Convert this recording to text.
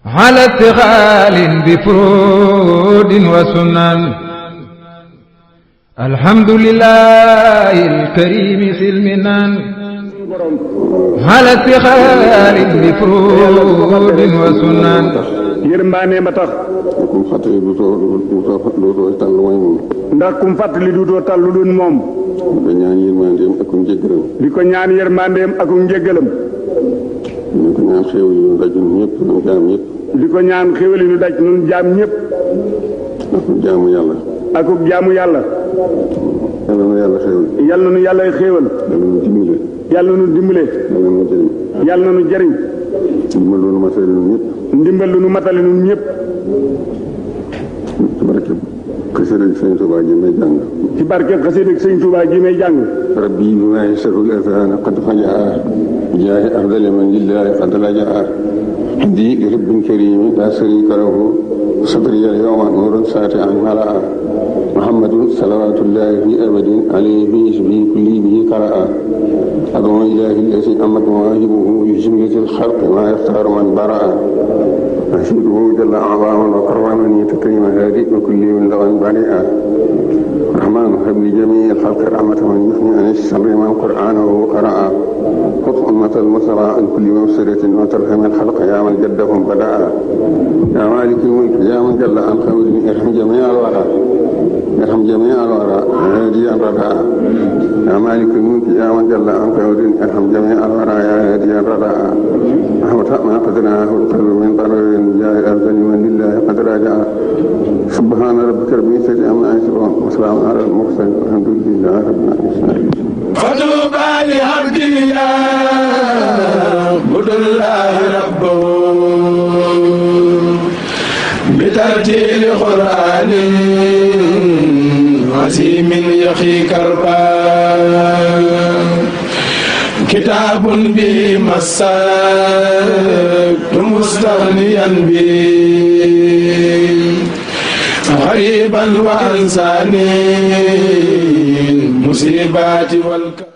على اتخال بفرود وسنن الحمد لله الكريم سلمنا على اتخال بفرود وسنن yërmande ma tax kum fàttali dootoo tal lu mooy moom. ndax kum fàttali duutoo tal lu dul moom. di ko ñaan yërmandeem ak njëggalam. di ko ñaan yërmandeem ak njëggalam. di ko ñaan xéewal yi ñu daj ñun ñëpp ñun jaam ñëpp. di ko ñaan xéewal yi ñu daj ñun jaam ñëpp. ak jaamu yàlla. ak jaamu yàlla. yàlla na yàlla xéewal. yàlla na yàlla xéewal. yàlla na dimbale. yàlla na dimbale. yàlla na jëriñ. yàlla na jëriñ. ndimbal loolu matale ñun ñëpp. ndimbal lu nu matale ñun ñëpp. ci barke xasida Sëñ Tuubaa ji may jàng. ci barke xasida Sëñ Tuubaa ji may jàng. rabbi bi ma yasarul azana qad fajaa jaahi afdali man lillahi qad lajaa hadi li rabbin karimi la sharika lahu sadri al yawma nurun sati'an malaa muhammadun salawatullahi fi abadin alayhi fi isbi kulli bihi qaraa adu ilahi allati amat mawaahibuhu li jumlatil xalqi ma yaxtaaru man baraa أشهده جل أعظاما وكرمني تكريم هادي وكل من لغا بريئا رحمن هب لجميع الخلق رحمة من يثني عن الشر من قرآنه قرأ خذ أمة المسرى عن كل مفسدة وترحم الخلق يا من جدهم بدأ يا مالك الملك يا من جل عن خوز ارحم جميع الورى ارحم جميع الورى هاديا ردى يا مالك الملك يا من جل عن خوز ارحم جميع الورى يا هاديا ردى رحمة ما قدرناه القلب من ضرر جاء الأرزل من لله قد راجع سبحان ربك رب العزة عما يصفون وسلام على المرسلين والحمد لله رب العالمين. فطوبى لعبد يعبد الله ربه بترتيل قرآن عظيم يخي كربا كتاب به مسكت مستغنيا به غريبا وأنساني المصيبات والكرب